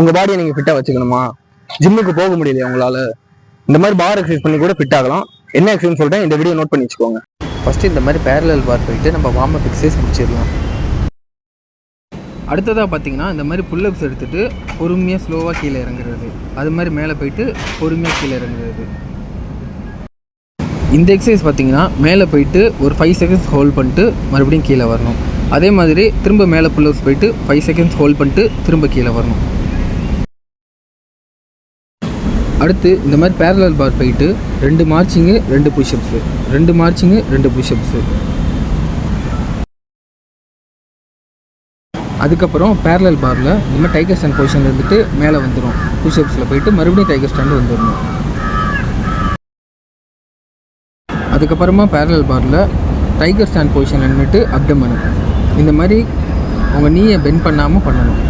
உங்கள் பாடியை நீங்கள் ஃபிட்டாக வச்சுக்கணுமா, ஜிம்முக்கு போக முடியலையா உங்களால், இந்த மாதிரி பார் எக்ஸசைஸ் பண்ணி கூட ஃபிட் ஆகலாம். என்ன எக்ஸசைஸ் சொல்கிறேன், இந்த வீடியோ நோட் பண்ணி வச்சுக்கோங்க. ஃபஸ்ட்டு இந்த மாதிரி பேரலல் பார் போயிட்டு நம்ம வார்ம் அப் எக்ஸசைஸ் முடிச்சிடலாம். அடுத்ததாக பார்த்தீங்கன்னா இந்த மாதிரி புல்லப்ஸ் எடுத்துகிட்டு பொறுமையாக ஸ்லோவாக கீழே இறங்குறது, அது மாதிரி மேலே போயிட்டு பொறுமையாக கீழே இறங்குறது. இந்த எக்ஸசைஸ் பார்த்தீங்கன்னா மேலே போயிட்டு ஒரு 5 செகண்ட்ஸ் ஹோல்ட் பண்ணிட்டு மறுபடியும் கீழே வரணும். அதே மாதிரி திரும்ப மேலே புல்லப்ஸ் போயிட்டு 5 செகண்ட்ஸ் ஹோல்ட் பண்ணிட்டு திரும்ப கீழே வரணும். அடுத்து இந்த மாதிரி பேரலல் பார் போயிட்டு 2 மார்ச்சிங்கு 2 புஷ்அப்ஸு, 2 மார்ச்சிங்கு 2 புஷ்அப்ஸு. அதுக்கப்புறம் பேரலல் பாரில் இந்த மாதிரி டைகர் ஸ்டாண்ட் பொசிஷனில் இருந்துட்டு மேலே வந்துடும். புஷ்அப்ஸில் போயிட்டு மறுபடியும் டைகர் ஸ்டாண்டு வந்துடணும். அதுக்கப்புறமா பேரலல் பாரில் டைகர் ஸ்டாண்ட் பொசிஷனில் நின்றுட்டு அப்டமன் இந்த மாதிரி உங்கள் நீயை பெண்ட் பண்ணாமல் பண்ணணும்.